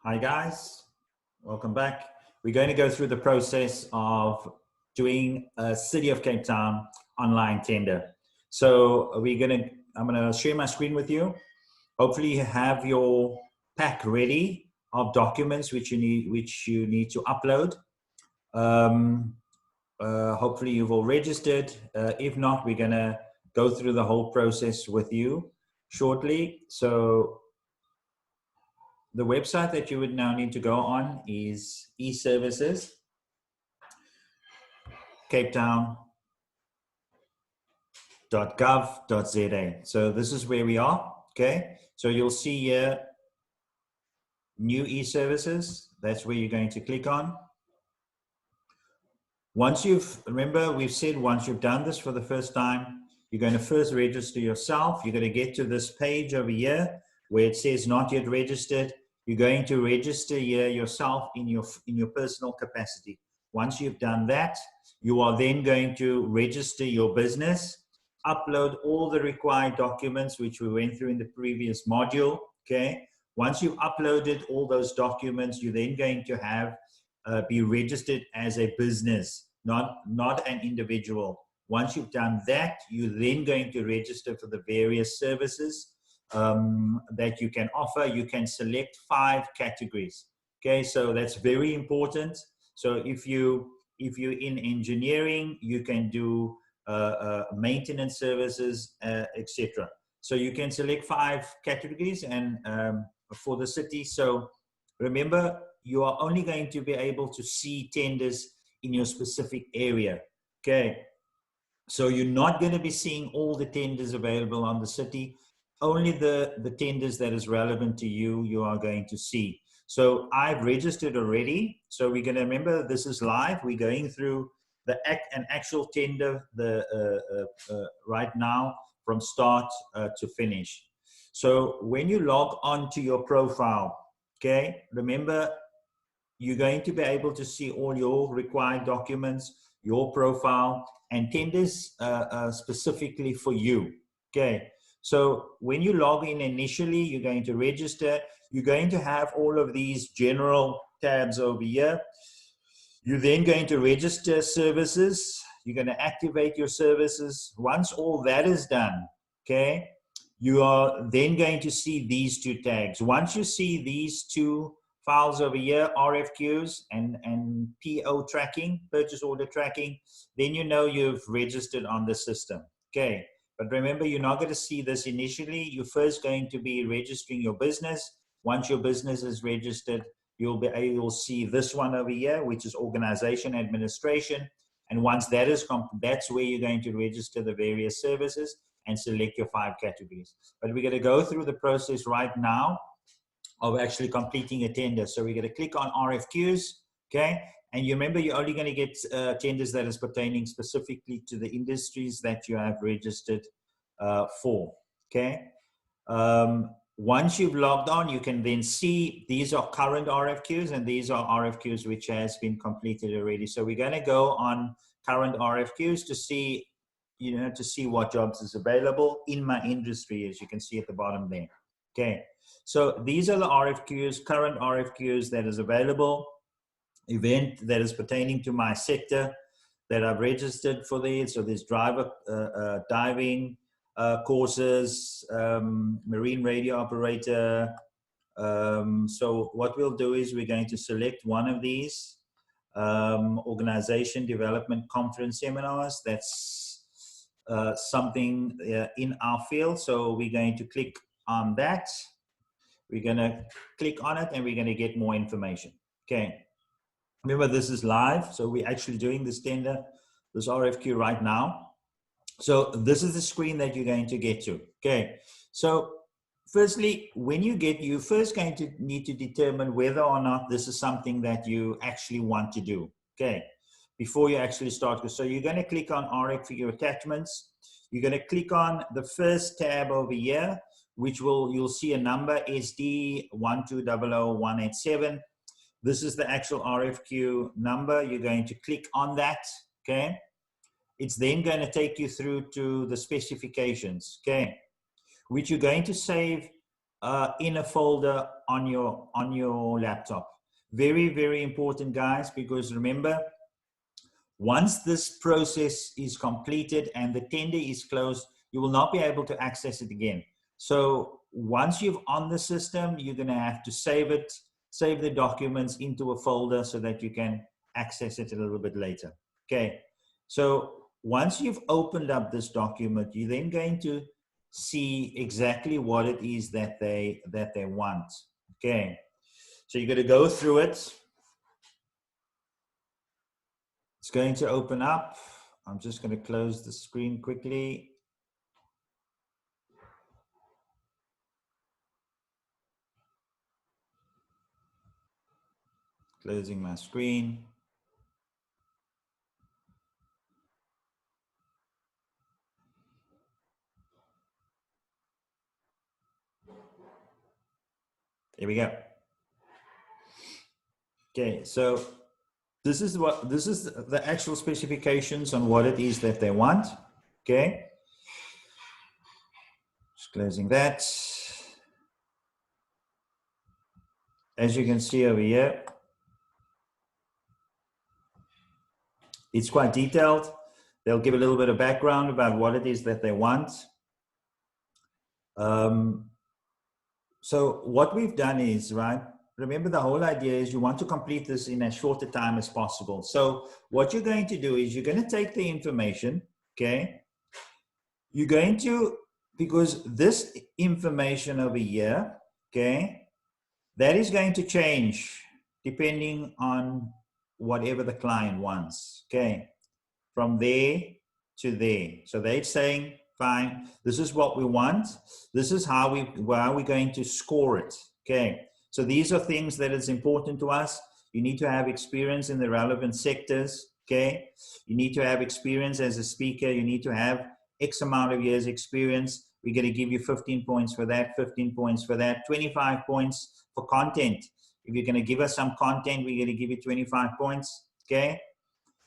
Hi guys, welcome back. We're going to go through the process of doing a City of Cape Town online tender. So I'm gonna share my screen with you. Hopefully you have your pack ready of documents which you need to upload. Hopefully you've all registered. If not, we're gonna go through the whole process with you shortly. So the website that you would now need to go on is eServices, capetown.gov.za. So this is where we are, okay? So you'll see here, new eServices. That's where you're going to click on. Remember we've said once you've done this for the first time, you're going to first register yourself. You're going to get to this page over here where it says not yet registered. You're going to register here yourself in your personal capacity. Once you've done that, you are then going to register your business, upload all the required documents which we went through in the previous module, okay? Once you've uploaded all those documents, you're then going to have be registered as a business, not an individual. Once you've done that, you're then going to register for the various services that you can offer. You can select 5 categories. Okay, so that's very important. So if you're in engineering, you can do maintenance services, etc. So you can select 5 categories and for the city. So remember, you are only going to be able to see tenders in your specific area. Okay, so you're not going to be seeing all the tenders available on the city. Only the tenders that is relevant to you, you are going to see. So I've registered already. So we're going to remember this is live. We're going through an actual tender right now from start to finish. So when you log on to your profile, okay, remember you're going to be able to see all your required documents, your profile, and tenders specifically for you. Okay, so when you log in initially, you're going to register. You're going to have all of these general tabs over here. You're then going to register services. You're going to activate your services. Once all that is done, okay, you are then going to see these 2 tags. Once you see these 2 files over here, RFQs and PO tracking, purchase order tracking, then you know you've registered on the system. Okay, but remember, you're not going to see this initially. You're first going to be registering your business. Once your business is registered, you'll be able to see this one over here, which is organization administration. And once that is that's where you're going to register the various services and select your 5 categories. But we're going to go through the process right now of actually completing a tender. So we're going to click on RFQs, okay? And you remember you're only going to get tenders that is pertaining specifically to the industries that you have registered for, okay? Once you've logged on, you can then see these are current RFQs and these are RFQs which has been completed already. So we're going to go on current RFQs to see, to see what jobs is available in my industry, as you can see at the bottom there. Okay, so these are the RFQs, current RFQs that is available, event that is pertaining to my sector that I've registered for these. So there's driver diving courses, marine radio operator. So what we'll do is we're going to select one of these, organization development conference seminars. That's something in our field. So we're going to click on that. We're going to click on it and we're going to get more information. Okay. Remember, this is live. So we're actually doing this tender, this RFQ right now. So this is the screen that you're going to get to. Okay. So firstly, when you're first going to need to determine whether or not this is something that you actually want to do. Okay. Before you actually start. So you're going to click on RFQ attachments. You're going to click on the first tab over here, which you'll see a number SD1200187. This is the actual RFQ number. You're going to click on that, okay? It's then going to take you through to the specifications, okay? Which you're going to save in a folder on your laptop. Very, very important, guys, because remember, once this process is completed and the tender is closed, you will not be able to access it again. So once you've on the system, you're going to have to save it, save the documents into a folder so that you can access it a little bit later. Okay. So once you've opened up this document, you're then going to see exactly what it is that they want. Okay. So you're going to go through it. It's going to open up. I'm just going to close the screen quickly. Closing my screen. Here we go. Okay, so this is the actual specifications on what it is that they want. Okay. Just closing that. As you can see over here, it's quite detailed. They'll give a little bit of background about what it is that they want. So what we've done is, right, remember the whole idea is you want to complete this in as short a time as possible. So what you're going to do is you're going to take the information, okay? You're going to, because this information over here, okay, that is going to change depending on whatever the client wants, okay? From there to there. So they're saying, fine, this is what we want. This is how we're going to score it. Okay. So these are things that is important to us. You need to have experience in the relevant sectors. Okay. You need to have experience as a speaker. You need to have X amount of years experience. We're going to give you 15 points for that, 15 points for that, 25 points for content. If you're going to give us some content, we're going to give you 25 points. Okay.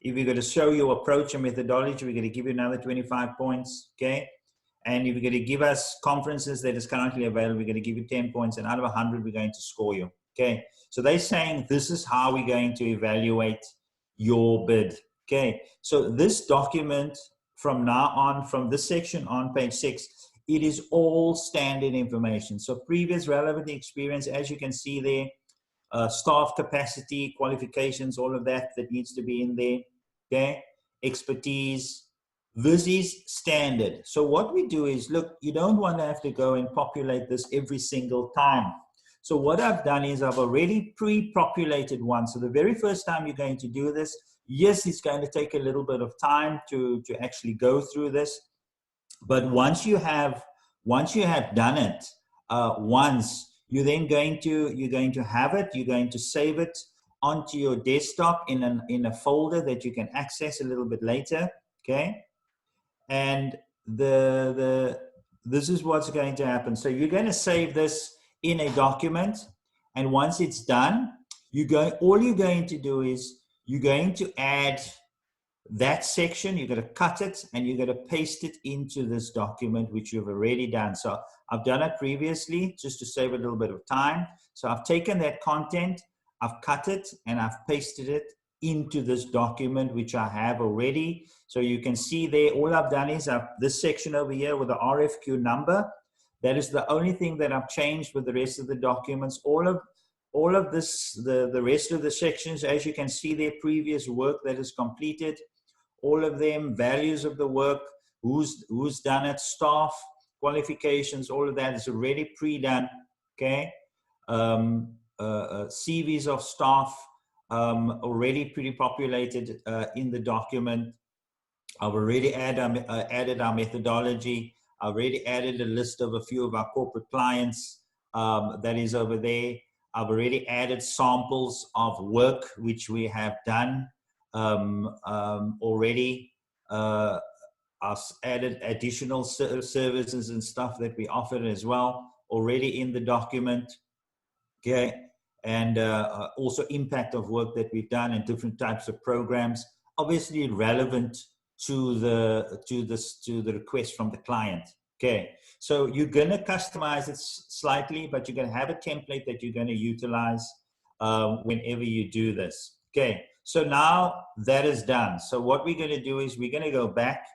If you're going to show your approach and methodology, we're going to give you another 25 points, okay? And if you're going to give us conferences that is currently available, we're going to give you 10 points, and out of 100, we're going to score you, okay? So they're saying this is how we're going to evaluate your bid, okay? So this document from now on, from this section on page 6, it is all standard information. So previous relevant experience, as you can see there, staff capacity, qualifications, all of that needs to be in there, okay? Expertise. This is standard. So what we do is, look, you don't want to have to go and populate this every single time. So what I've done is I've already pre-populated one. So the very first time you're going to do this, yes, it's going to take a little bit of time to actually go through this. But once you have done it once, you're going to have it, you're going to save it onto your desktop in a folder that you can access a little bit later, okay? And this is what's going to happen. So you're going to save this in a document, and once it's done, all you're going to do is you're going to add that section, you're going to cut it and you're going to paste it into this document, which you've already done. So I've done it previously just to save a little bit of time. So I've taken that content, I've cut it, and I've pasted it into this document, which I have already. So you can see there, all I've done is this section over here with the RFQ number. That is the only thing that I've changed with the rest of the documents. All of this, the rest of the sections, as you can see there, previous work that is completed, all of them, values of the work, who's done it, staff, qualifications, all of that is already pre-done, okay? CVs of staff, already pre-populated in the document. I've already added our methodology. I've already added a list of a few of our corporate clients that is over there. I've already added samples of work which we have done already. I've added additional services and stuff that we offered as well already in the document, okay? And also impact of work that we've done and different types of programs, obviously relevant to the request from the client, Okay, so you're going to customize it slightly, but you're going to have a template that you're going to utilize whenever you do this. Okay, so now that is done. So what we're going to do is we're going to go back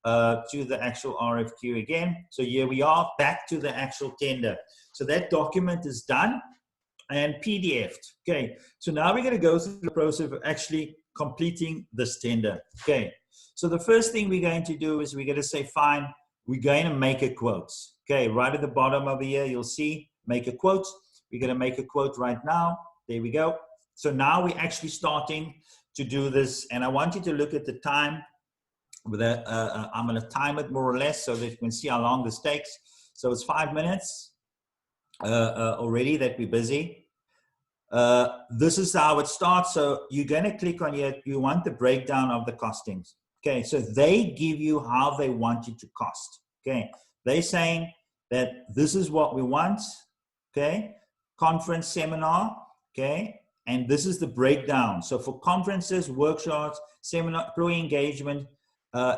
to the actual RFQ again. So here we are back to the actual tender. So that document is done and PDF'd. Okay, so now we're going to go through the process of actually completing this tender. Okay, so the first thing we're going to do is we're going to say, fine, we're going to make a quote. Okay, right at the bottom over here, you'll see make a quote. We're going to make a quote right now. There we go. So now we're actually starting to do this, and I want you to look at the time. I'm going to time it more or less so that you can see how long this takes. So it's 5 minutes already that we're busy. This is how it starts. So you're going to click on here. You want the breakdown of the costings. Okay, so they give you how they want you to cost. Okay, they're saying that this is what we want. Okay, conference, seminar. Okay, and this is the breakdown. So for conferences, workshops, seminar, employee engagement,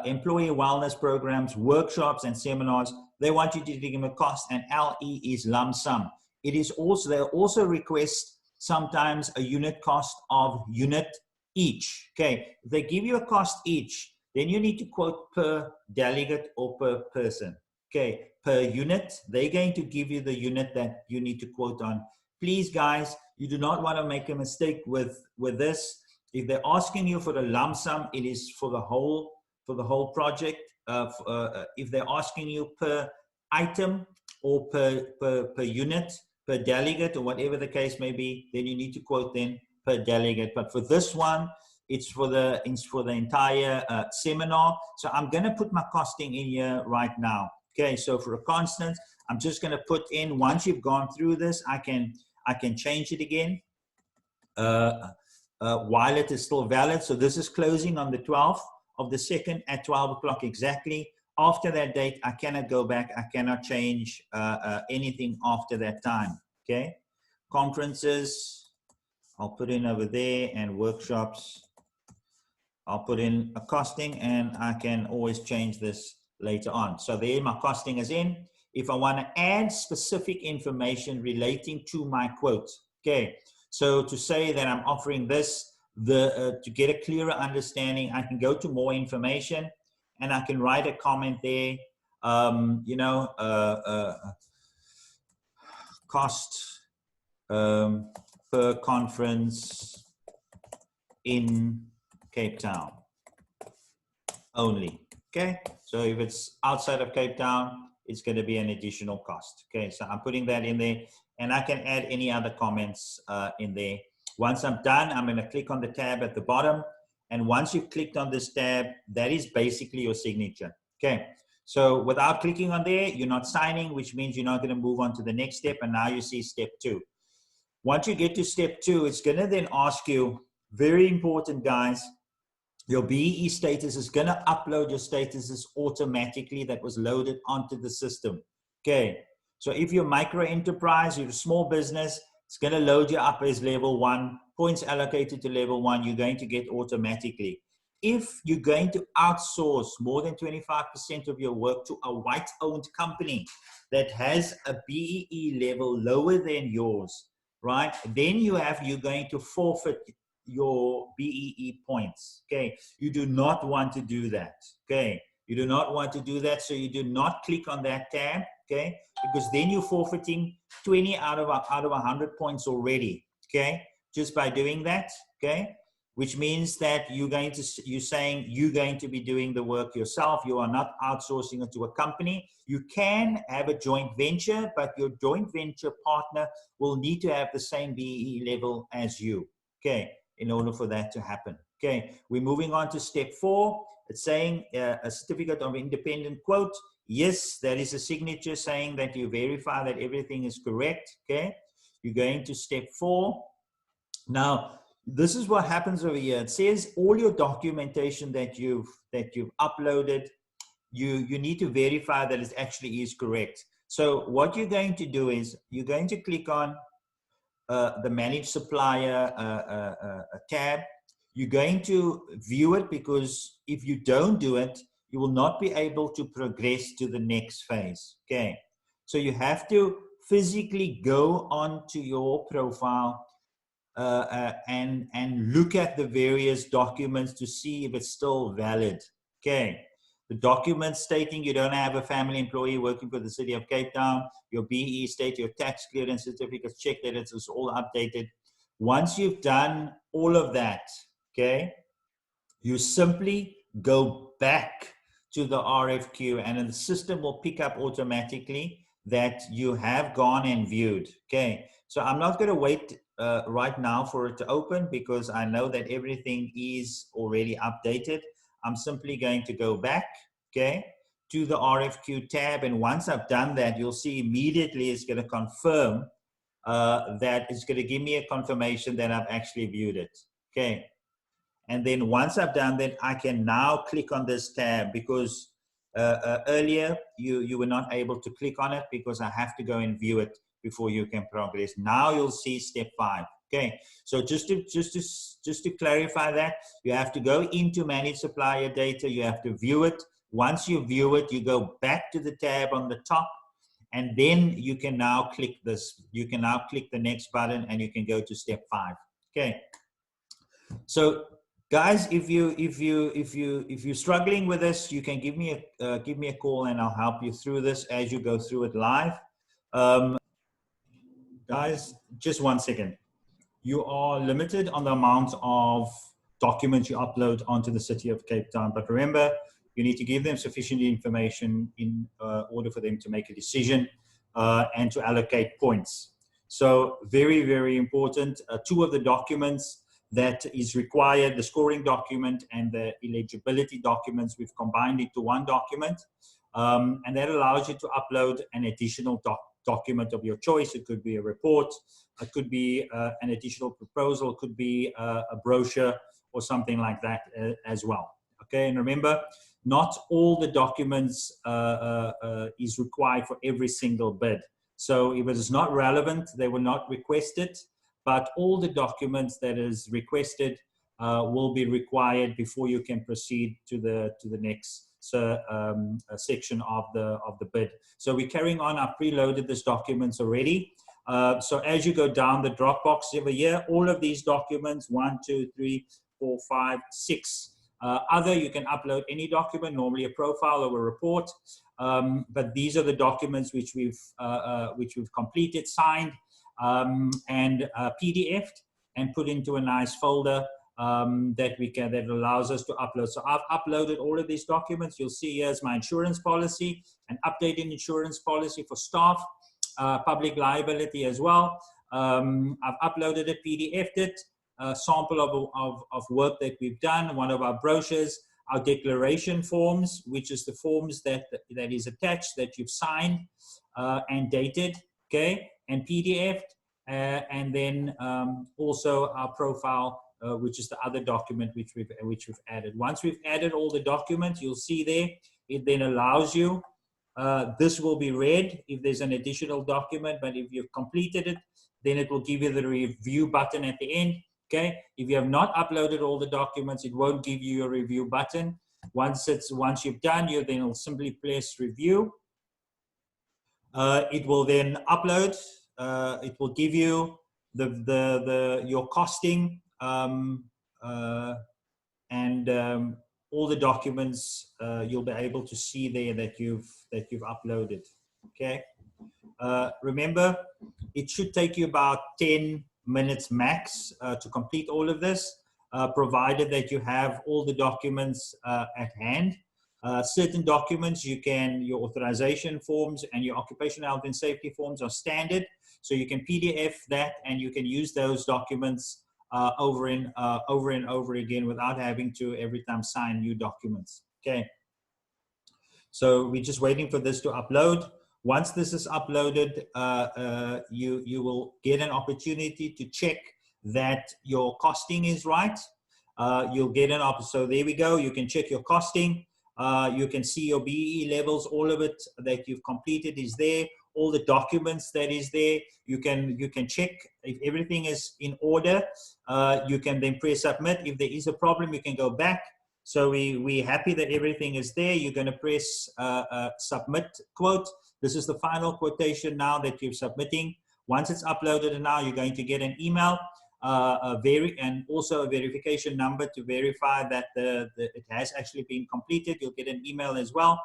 employee wellness programs, workshops, and seminars, they want you to give them a cost, and LE is lump sum. It is also, they also request sometimes a unit cost of unit each. Okay, if they give you a cost each, then you need to quote per delegate or per person. Okay, per unit, they're going to give you the unit that you need to quote on. Please, guys, you do not want to make a mistake with this. If they're asking you for the lump sum, it is for the whole project. If they're asking you per item or per unit, per delegate, or whatever the case may be, then you need to quote then per delegate. But for this one, it's for the entire seminar. So I'm going to put my costing in here right now. Okay, so for a constant, I'm just going to put in, once you've gone through this, I can change it again while it is still valid. So this is closing on the 12th of the 2nd at 12 o'clock exactly. After that date, I cannot go back. I cannot change anything after that time. Okay, conferences, I'll put in over there, and workshops, I'll put in a costing, and I can always change this later on. So there my costing is in. If I want to add specific information relating to my quote, okay, so to say that I'm offering this, to get a clearer understanding, I can go to more information, and I can write a comment there, cost per conference in Cape Town only. Okay, so if it's outside of Cape Town, it's going to be an additional cost. Okay, so I'm putting that in there, and I can add any other comments in there. Once I'm done, I'm going to click on the tab at the bottom, and once you've clicked on this tab, that is basically your signature. Okay, so without clicking on there, you're not signing, which means you're not going to move on to the next step, and now you see step 2. Once you get to step 2, it's going to then ask you, very important, guys, your BEE status is going to upload your statuses automatically that was loaded onto the system. Okay, so if you're micro enterprise, you're a small business, it's going to load you up as level 1, points allocated to level 1, you're going to get automatically. If you're going to outsource more than 25% of your work to a white-owned company that has a BEE level lower than yours, right, then you're going to forfeit your BEE points. Okay, you do not want to do that. Okay, you do not want to do that, so you do not click on that tab. Okay, because then you're forfeiting 20 out of 100 points already. Okay, just by doing that. Okay, which means that you're going to be doing the work yourself. You are not outsourcing it to a company. You can have a joint venture, but your joint venture partner will need to have the same BEE level as you. Okay, in order for that to happen. Okay, we're moving on to step 4. It's saying a certificate of independent quote. Yes, that is a signature saying that you verify that everything is correct. Okay, you're going to step 4. Now, this is what happens over here. It says all your documentation that you've uploaded, you need to verify that it actually is correct. So what you're going to do is you're going to click on the Manage Supplier tab. You're going to view it, because if you don't do it, you will not be able to progress to the next phase. Okay, so you have to physically go onto your profile and look at the various documents to see if it's still valid. Okay, the documents stating you don't have a family employee working for the city of Cape Town, your BE state, your tax clearance certificates, check that it's all updated. Once you've done all of that, okay, you simply go back to the RFQ and the system will pick up automatically that you have gone and viewed. Okay, so I'm not going to wait right now for it to open because I know that everything is already updated. I'm simply going to go back, okay, to the RFQ tab, and once I've done that, you'll see immediately it's going to confirm that it's going to give me a confirmation that I've actually viewed it. Okay. And then once I've done that, I can now click on this tab because earlier you were not able to click on it because I have to go and view it before you can progress. Now you'll see step 5. Okay, so just to clarify that, you have to go into manage supplier data. You have to view it. Once you view it, you go back to the tab on the top, and then you can now click this. You can now click the next button, and you can go to step 5. Okay. So, guys, if you're struggling with this, you can give me a call, and I'll help you through this as you go through it live. Guys, just 1 second. You are limited on the amount of documents you upload onto the City of Cape Town, but remember, you need to give them sufficient information in order for them to make a decision and to allocate points. So very, very important. 2 of the documents that is required, the scoring document and the eligibility documents, we've combined into 1 document. And that allows you to upload an additional document of your choice. It could be a report, it could be an additional proposal, it could be a brochure or something like that as well. Okay, and remember, not all the documents is required for every single bid. So if it is not relevant, they will not request it, but all the documents that is requested will be required before you can proceed to the next section of the bid. So we're carrying on. I've preloaded these documents already. So as you go down the drop box over here, all of these documents, 1, 2, 3, 4, 5, 6. Other, you can upload any document, normally a profile or a report. But these are the documents which we've completed, signed, and PDF'd and put into a nice folder that allows us to upload. So I've uploaded all of these documents. You'll see here's my insurance policy, an updated insurance policy for staff, public liability as well. I've uploaded it, PDF'd it, a sample of work that we've done, one of our brochures, our declaration forms, which is the forms that is attached that you've signed and dated, okay, and PDF'd, and then also our profile, which is the other document which we've added. Once we've added all the documents, you'll see there, it then allows you, this will be read if there's an additional document, but if you've completed it, then it will give you the review button at the end. Okay, if you have not uploaded all the documents, it won't give you a review button. Once you've done, you then will simply press review. It will then upload. It will give you your costing and all the documents. You'll be able to see there that you've uploaded. Okay. Remember, it should take you about 10 minutes max to complete all of this, provided that you have all the documents at hand. Certain documents your authorization forms and your occupational health and safety forms are standard, so you can PDF that and you can use those documents over and over again without having to every time sign new documents. Okay, so we're just waiting for this to upload. Once this is uploaded, you will get an opportunity to check that your costing is right. You'll get so there we go. You can check your costing. You can see your BE levels, all of it that you've completed is there. All the documents that is there. You can check if everything is in order. You can then press submit. If there is a problem, you can go back So we're happy that everything is there. You're going to press submit quote. This is the final quotation now that you're submitting. Once it's uploaded, and now you're going to get an email and also a verification number to verify that it has actually been completed. You'll get an email as well.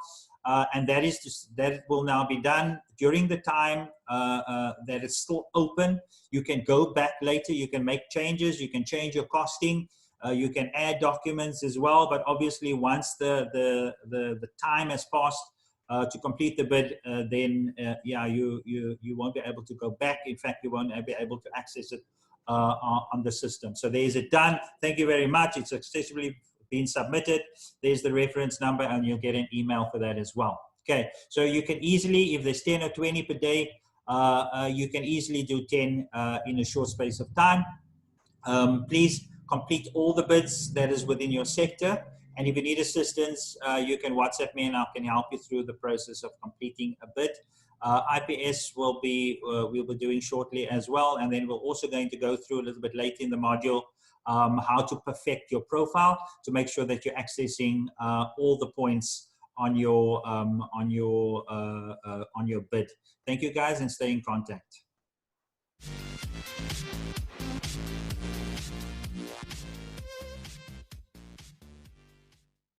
And that will now be done during the time that it's still open. You can go back later, you can make changes, you can change your costing, you can add documents as well. But obviously, once the time has passed to complete the bid, then yeah, you won't be able to go back. In fact, you won't be able to access it on the system. So there's it done. Thank you very much. It's successfully been submitted. There's the reference number, and you'll get an email for that as well. Okay, so you can easily, if there's 10 or 20 per day, you can easily do 10 in a short space of time. Please complete all the bids that is within your sector. And if you need assistance, you can WhatsApp me and I can help you through the process of completing a bid. IPS we'll be doing shortly as well. And then we're also going to go through a little bit later in the module how to perfect your profile to make sure that you're accessing all the points on your bid. Thank you guys, and stay in contact.